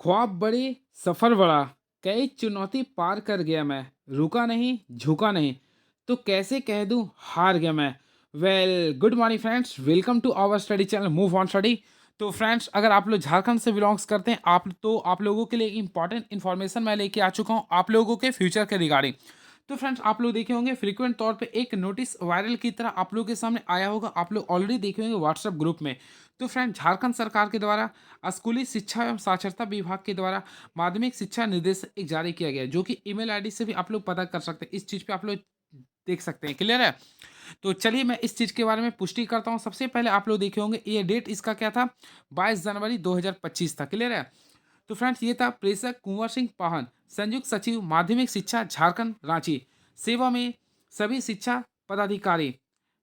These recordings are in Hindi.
ख्वाब बड़े, सफ़र बड़ा, कई चुनौती पार कर गया मैं, रुका नहीं, झुका नहीं, तो कैसे कह दूँ हार गया मैं। Well, good morning friends, welcome to our study channel move on study. तो फ्रेंड्स, अगर आप लोग झारखंड से बिलोंग्स करते हैं आप लोगों के लिए इंपॉर्टेंट इन्फॉर्मेशन मैं लेके आ चुका हूँ आप लोगों के फ्यूचर के रिगार्डिंग। तो फ्रेंड्स, आप लोग देखे होंगे फ्रीक्वेंट तौर पे एक नोटिस वायरल की तरह आप लोगों के सामने आया होगा, आप लोग ऑलरेडी देखे होंगे व्हाट्सएप ग्रुप में। तो फ्रेंड, झारखंड सरकार के द्वारा स्कूली शिक्षा एवं साक्षरता विभाग के द्वारा माध्यमिक शिक्षा निर्देश एक जारी किया गया है, जो कि ईमेल आईडी से भी आप लोग पता कर सकते हैं। इस चीज़ पे आप लोग देख सकते हैं। क्लियर है? तो चलिए मैं इस चीज़ के बारे में पुष्टि करता हूँ। सबसे पहले आप लोग देखे होंगे ये डेट इसका क्या था, 22 जनवरी 2025 था। क्लियर है? तो फ्रेंड्स, ये था प्रेषक कुंवर सिंह पाहन, संयुक्त सचिव माध्यमिक शिक्षा झारखंड रांची। सेवा में सभी शिक्षा पदाधिकारी।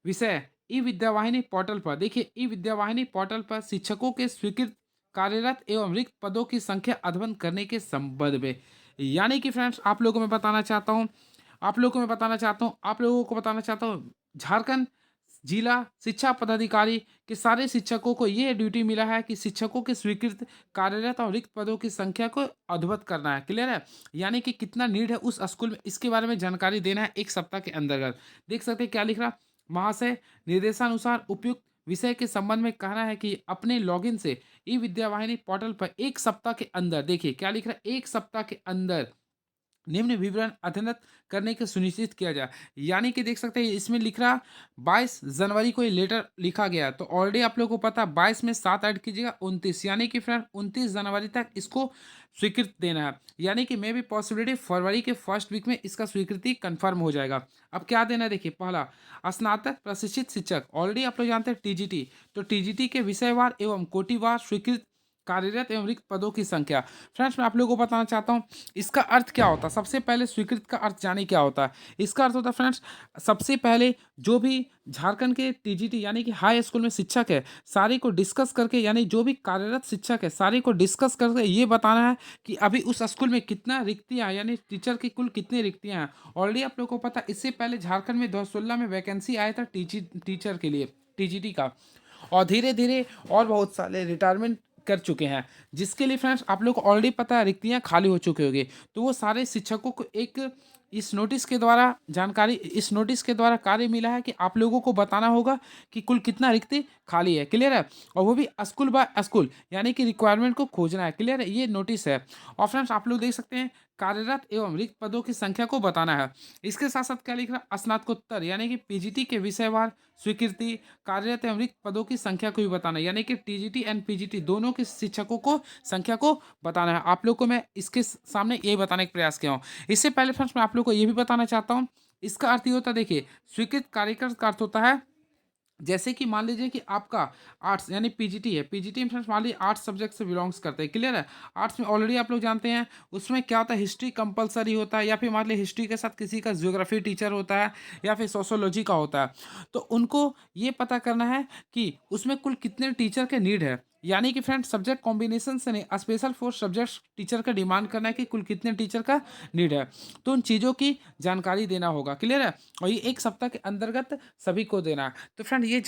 विषय ई विद्यावाहिनी पोर्टल पर देखिए, ई विद्यावाहिनी पोर्टल पर शिक्षकों के स्वीकृत कार्यरत एवं रिक्त पदों की संख्या अध्ययन करने के संबंध में। यानी कि फ्रेंड्स, आप लोगों को बताना चाहता हूँ झारखंड जिला शिक्षा पदाधिकारी के सारे शिक्षकों को ये ड्यूटी मिला है कि शिक्षकों के स्वीकृत कार्यरत और रिक्त पदों की संख्या को अद्भुत करना है। क्लियर है? यानी कि कितना नीड है उस स्कूल में, इसके बारे में जानकारी देना है एक सप्ताह के अंतर्गत। देख सकते हैं क्या लिख रहा, महाशय, निर्देशानुसार उपयुक्त विषय के संबंध में कहना है कि अपने लॉगिन से ई विद्यावाहिनी पोर्टल पर एक सप्ताह के अंदर, देखिए क्या लिख रहा है, एक सप्ताह के अंदर निम्न विवरण अद्यतन करने के सुनिश्चित किया जाए। यानी कि देख सकते हैं इसमें लिख रहा 22 जनवरी को ये लेटर लिखा गया, तो ऑलरेडी आप लोगों को पता 22 में 7 ऐड कीजिएगा 29, यानी कि फ्रेंड 29 जनवरी तक इसको स्वीकृत देना है। यानी कि मे भी पॉसिबिलिटी फरवरी के फर्स्ट वीक में इसका स्वीकृति कंफर्म हो जाएगा। अब क्या देना है, देखिए पहला, स्नातक प्रशिक्षित शिक्षक, ऑलरेडी आप लोग जानते हैं टीजीटी, तो टीजीटी के विषयवार एवं कोटिवार स्वीकृत कार्यरत एवं रिक्त पदों की संख्या। फ्रेंड्स, मैं आप लोगों को बताना चाहता हूँ इसका अर्थ क्या होता है। सबसे पहले स्वीकृत का अर्थ जाने क्या होता है। इसका अर्थ होता है फ्रेंड्स, सबसे पहले जो भी झारखंड के टीजीटी यानी कि हाई स्कूल में शिक्षक है, सारे को डिस्कस करके, यानी जो भी कार्यरत शिक्षक है सारे को डिस्कस करके ये बताना है कि अभी उस स्कूल में कितना रिक्तियाँ, यानी टीचर की कुल कितनी रिक्तियाँ हैं। ऑलरेडी आप लोगों को पता, इससे पहले झारखंड में 2016 में वैकेंसी आया था टीचर के लिए, टीजीटी का, और धीरे धीरे और बहुत सारे रिटायरमेंट कर चुके हैं, जिसके लिए फ्रेंड्स आप लोग को ऑलरेडी पता है रिक्तियां खाली हो चुकी होगी। तो वो सारे शिक्षकों को एक इस नोटिस के द्वारा कार्य मिला है कि आप लोगों को बताना होगा कि कुल कितना रिक्ति खाली है। क्लियर है? और वो भी स्कूल बाय स्कूल, यानी कि रिक्वायरमेंट को खोजना है। क्लियर है? ये नोटिस है। और फ्रेंड्स, आप लोग देख सकते हैं कार्यरत एवं रिक्त पदों की संख्या को बताना है। इसके साथ साथ क्या लिख रहा है, स्नातकोत्तर यानी कि पीजीटी के विषयवार स्वीकृति, कार्यरत एवं रिक्त पदों की संख्या को भी बताना है। यानी कि टीजीटी एंड पीजीटी दोनों के शिक्षकों को संख्या को बताना है। आप लोग को मैं इसके सामने यही बताने का प्रयास किया हूँ। इससे पहले फ्रेंड्स, मैं आप लोग को ये भी बताना चाहता हूँ, इसका अर्थ ये होता है, देखिए स्वीकृत कार्यकर का अर्थ होता है, जैसे कि मान लीजिए कि आपका आर्ट्स यानी पीजीटी है, पीजीटी में फ्रेंड्स मान लीजिए आर्ट्स सब्जेक्ट से बिलोंग्स करते हैं। क्लियर है? आर्ट्स में ऑलरेडी आप लोग जानते हैं उसमें क्या होता है, हिस्ट्री कंपलसरी होता है, या फिर मान लीजिए हिस्ट्री के साथ किसी का ज्योग्राफी टीचर होता है, या फिर सोशोलॉजी का होता है। तो उनको ये पता करना है कि उसमें कुल कितने टीचर के नीड है। यानी कि फ्रेंड्स, सब्जेक्ट कॉम्बिनेशन से नहीं, स्पेशल फोर्स सब्जेक्ट टीचर का डिमांड करना है कि कुल कितने टीचर का नीड है। तो उन चीज़ों की जानकारी देना होगा। क्लियर है? और ये एक सप्ताह के अंतर्गत सभी को देना है। तो फ्रेंड, ये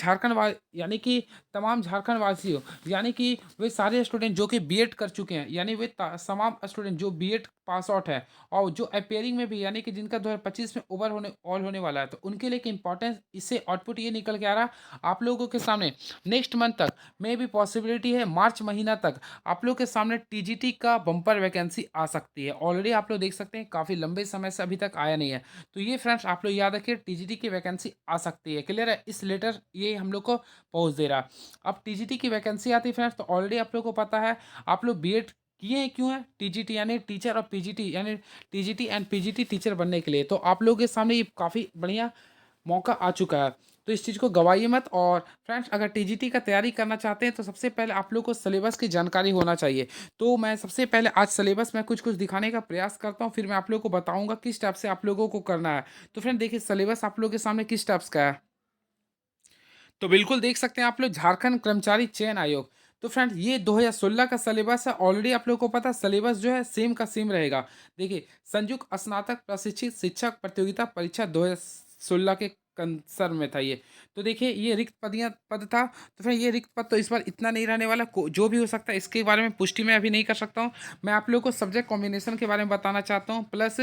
यानी कि तमाम झारखंड वासियों, यानी कि वे सारे स्टूडेंट जो कि बीएड कर चुके हैं, यानी वे तमाम स्टूडेंट जो बीएड पास आउट है और जो अपेयरिंग में भी, यानी कि जिनका 2025 में ओवर होने वाला है, तो उनके लिए इंपॉर्टेंस इससे आउटपुट ये निकल के आ रहा आप लोगों के सामने। नेक्स्ट मंथ तक में भी पॉसिबिलिटी है, मार्च महीना तक आप लोग के सामने टीजीटी का बम्पर वैकेंसी आ सकती है। ऑलरेडी आप लोग देख सकते हैं काफ़ी लंबे समय से अभी तक आया नहीं है। तो ये फ्रेंड्स आप लोग याद रखिए, टीजीटी की वैकेंसी आ सकती है। क्लियर है? इस लेटर ये हम लोग को पहुंच दे रहा। अब टीजीटी की वैकेंसी आती है फ्रेंड्स, तो ऑलरेडी आप लोग को पता है, आप लोग बीएड किए हैं, क्यों है, टीजीटी यानी टीचर और पीजीटी यानी टीजीटी एंड पीजीटी टीचर बनने के लिए। तो आप लोगों के सामने ये काफ़ी बढ़िया मौका आ चुका है, तो इस चीज़ को गवाइए मत। और फ्रेंड्स, अगर टीजीटी का तैयारी करना चाहते हैं तो सबसे पहले आप लोग को सिलेबस की जानकारी होना चाहिए। तो मैं सबसे पहले आज सिलेबस में कुछ कुछ दिखाने का प्रयास करता हूँ, फिर मैं आप लोग को बताऊंगा किस टाइप से आप लोगों को करना है। तो फ्रेंड देखिए, सिलेबस आप लोग के सामने किस टाइप्स का है, तो बिल्कुल देख सकते हैं आप लोग, झारखंड कर्मचारी चयन आयोग। तो फ्रेंड, ये 2016 का सिलेबस है। ऑलरेडी आप लोगों को पता है सिलेबस जो है सेम का सेम रहेगा। देखिए, संयुक्त स्नातक प्रशिक्षित शिक्षक प्रतियोगिता परीक्षा 2016 के कंसर्न में था ये। तो देखिए ये रिक्त पद था, तो फिर ये रिक्त पद तो इस बार इतना नहीं रहने वाला, जो भी हो सकता है इसके बारे में पुष्टि मैं अभी नहीं कर सकता हूँ। मैं आप लोग को सब्जेक्ट कॉम्बिनेशन के बारे में बताना चाहता हूँ, प्लस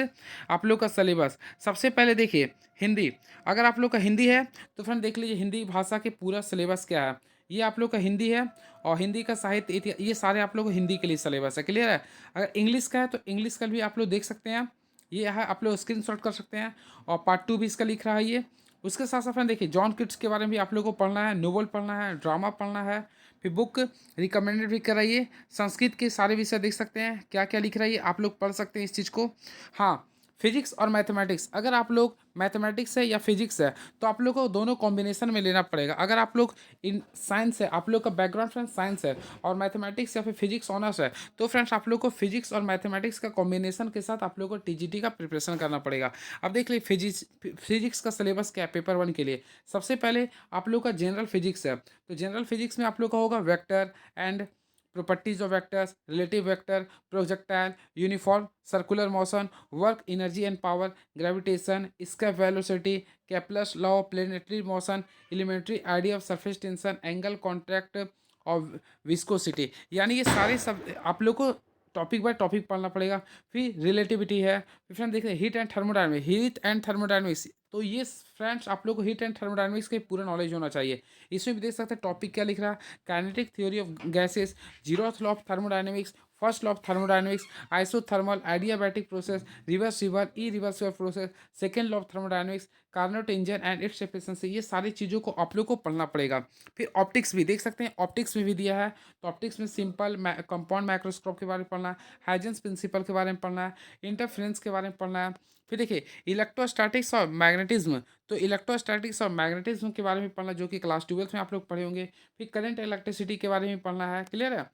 आप लोग का सिलेबस। सबसे पहले देखिए हिंदी, अगर आप लोग का हिंदी है तो फ्रेंड देख लीजिए हिंदी भाषा के पूरा सिलेबस क्या है। ये आप लोग का हिंदी है, और हिंदी का साहित्य इतिहास, ये सारे आप लोग को हिंदी के लिए सिलेबस है, क्लियर है। अगर इंग्लिश का है तो इंग्लिश का भी आप लोग देख सकते हैं, ये है, आप लोग स्क्रीनशॉट कर सकते हैं, और पार्ट 2 भी इसका लिख रहा है ये। उसके साथ साथ फ्रेंड देखिए जॉन किट्स के बारे में भी आप लोगों को पढ़ना है, नोवेल पढ़ना है, ड्रामा पढ़ना है, फिर बुक रिकमेंडेड भी कराइए। संस्कृत के सारे विषय देख सकते हैं क्या क्या लिख रहा है, आप लोग पढ़ सकते हैं इस चीज़ को। हाँ, फिजिक्स और मैथमेटिक्स, अगर आप लोग मैथमेटिक्स है या फिजिक्स है तो आप लोग को दोनों कॉम्बिनेशन में लेना पड़ेगा। अगर आप लोग इन साइंस है, आप लोग का बैकग्राउंड फ्रेंड्स साइंस है और मैथमेटिक्स या फिर फिजिक्स ऑनर्स है, तो फ्रेंड्स आप लोग को फिजिक्स और मैथमेटिक्स का कॉम्बिनेशन के साथ आप लोग को टीजीटी का प्रिपरेशन करना पड़ेगा। अब देख लीजिए फिजिक्स का सिलेबस क्या है पेपर 1 के लिए। सबसे पहले आप लोग का जनरल फिजिक्स है, तो जनरल फिजिक्स में आप लोग का होगा vector and properties of vectors, relative vector, projectile, uniform circular motion, work, energy and power, gravitation, escape velocity, Kepler's law of planetary motion, elementary idea of surface tension, angle, contract और विस्कोसिटी। यानी ये सारे सब आप लोग को टॉपिक बाय टॉपिक पढ़ना पड़ेगा। फिर रिलेटिविटी है, फिर हम देख रहे हैं हीट एंड थर्मोडायनेमिक्स, तो ये फ्रेंड्स आप लोग को हीट एंड थर्मोडायनेमिक्स का पूरा नॉलेज होना चाहिए। इसमें भी देख सकते हैं टॉपिक क्या लिख रहा है, kinetic theory of gases, zeroth law of thermodynamics, first law of thermodynamics, isothermal, adiabatic process, reversible, irreversible process, second law of thermodynamics, Carnot engine and its efficiency, ये सारी चीज़ों को आप लोग को पढ़ना पड़ेगा। फिर ऑप्टिक्स भी देख सकते हैं, ऑप्टिक्स में भी दिया है, तो ऑप्टिक्स में सिंपल कंपाउंड माइक्रोस्कोप के बारे में पढ़ना है, हाइजेंस प्रिंसिपल के बारे में पढ़ना है, इंटरफेरेंस के बारे में पढ़ना है। फिर देखिए इलेक्ट्रोस्टैटिक्स और मैग्नेटिज्म, तो इलेक्ट्रोस्टैटिक्स और मैग्नेटिज्म के बारे में पढ़ना जो कि क्लास 12 में आप लोग पढ़े होंगे। फिर करंट इलेक्ट्रिसिटी के बारे में पढ़ना है, क्लियर है।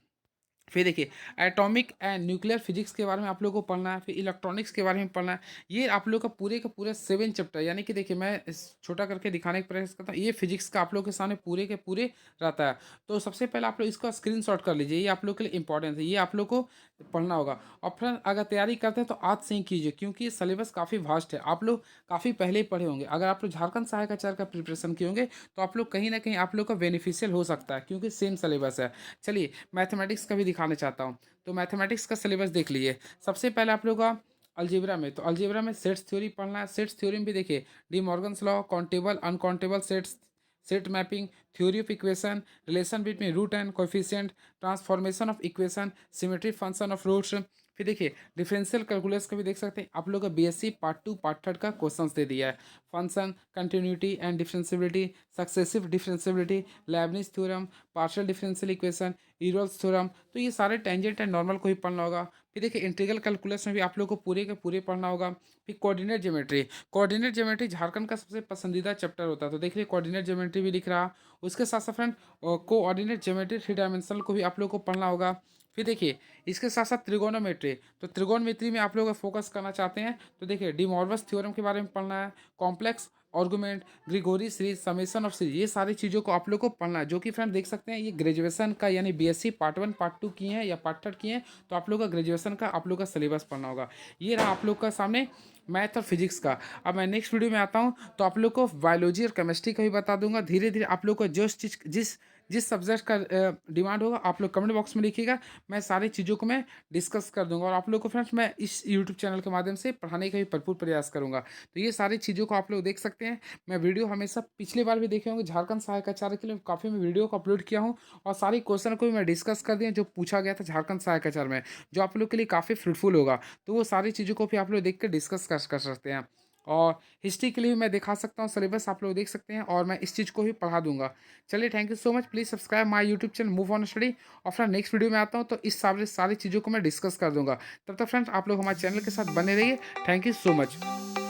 फिर देखिए एटॉमिक एंड न्यूक्लियर फिजिक्स के बारे में आप लोगों को पढ़ना है, फिर इलेक्ट्रॉनिक्स के बारे में पढ़ना है। ये आप लोग का पूरे 7 चैप्टर, यानी कि देखिए मैं इस छोटा करके दिखाने का प्रयास करता हूँ, ये फिजिक्स का आप लोग के सामने पूरे के पूरे रहता है। तो सबसे पहले आप लोग इसका स्क्रीनशॉट कर लीजिए, ये आप लोग के लिए इंपॉर्टेंट है, ये आप लोग को पढ़ना होगा। और फिर अगर तैयारी करते हैं तो आज से ही कीजिए, क्योंकि ये सिलेबस काफ़ी वास्ट है, आप लोग काफ़ी पहले ही पढ़े होंगे। अगर आप लोग झारखंड सहायक आचार्य का प्रिपरेशन किए होंगे तो आप लोग कहीं ना कहीं आप लोग का बेनिफिशियल हो सकता है, क्योंकि सेम सिलेबस है। चलिए मैथमेटिक्स का भी दिखाना चाहता हूँ, तो मैथमेटिक्स का सिलेबस देख लीजिए। सबसे पहले आप लोग का अलजेब्रा में, तो अलजेब्रा में सेट्स थ्योरी पढ़ना है। सेट्स थ्योरी में भी देखिए De Morgan's law, countable uncountable sets, set mapping, theory of equation, relation between root and coefficient, transformation of equation, symmetry function of roots. फिर देखिए डिफरेंशियल कैलकुलस का भी देख सकते हैं, आप लोग का बीएससी पार्ट 2 पार्ट 3 का क्वेश्चन दे दिया है। Function, continuity and differentiability, successive differentiability, Leibniz theorem, partial differential equation, Rolle's theorem, तो ये सारे टेंजेंट एंड नॉर्मल को ही पढ़ना होगा। फिर देखिए इंटीग्रल कैलकुलस में भी आप लोग को पूरे के पूरे पढ़ना होगा। फिर कोऑर्डिनेट ज्योमेट्री झारखंड का सबसे पसंदीदा चैप्टर होता है, तो देखिए कोऑर्डिनेट ज्योमेट्री भी लिख रहा। उसके साथ साथ फ्रेंड कोऑर्डिनेट ज्योमेट्री 3 डायमेंशनल को भी आप लोग को पढ़ना होगा। फिर देखिए इसके साथ साथ त्रिगोनोमेट्री, तो त्रिगोनोमेट्री में आप लोग फोकस करना चाहते हैं तो देखिए डी मॉर्गन्स थ्योरम के बारे में पढ़ना है, complex argument, Gregory series, summation of series, ये सारी चीज़ों को आप लोग को पढ़ना है, जो कि फ्रेंड देख सकते हैं ये ग्रेजुएशन का, यानी बीएससी पार्ट 1 पार्ट 2 किए हैं या पार्ट 3 किए हैं, तो आप लोग का ग्रेजुएशन का आप लोग का सिलेबस पढ़ना होगा। ये रहा आप लोग का सामने मैथ और फिजिक्स का। अब मैं नेक्स्ट वीडियो में आता हूँ तो आप लोग को बायोलॉजी और केमिस्ट्री का भी बता दूंगा। धीरे धीरे आप लोग को जो चीज़ जिस जिस सब्जेक्ट का डिमांड होगा आप लोग कमेंट बॉक्स में लिखिएगा, मैं सारी चीज़ों को मैं डिस्कस कर दूंगा, और आप लोग को फ्रेंड्स मैं इस यूट्यूब चैनल के माध्यम से पढ़ाने का भी भरपूर प्रयास करूंगा। तो ये सारी चीज़ों को आप लोग देख सकते हैं। मैं वीडियो हमेशा पिछली बार भी देखे होंगे, झारखंड सहायक आचार्य के लिए काफ़ी मैं वीडियो को अपलोड किया हूँ, और सारी क्वेश्चन को भी मैं डिस्कस कर दिया जो पूछा गया था झारखंड सहायक आचार्य में, जो आप लोग के लिए काफ़ी फ्रूटफुल होगा। तो वो सारी चीज़ों को भी आप लोग देख कर डिस्कस कर सकते हैं। और हिस्ट्री के लिए भी मैं दिखा सकता हूँ, सिलेबस आप लोग देख सकते हैं, और मैं इस चीज़ को भी पढ़ा दूंगा। चलिए thank you so much, please subscribe my YouTube channel move on study. और फ्रेंड नेक्स्ट वीडियो में आता हूँ तो इस सारी चीज़ों को मैं डिस्कस कर दूंगा। तब तक फ्रेंड्स आप लोग हमारे चैनल के साथ बने रहिए। Thank you so much.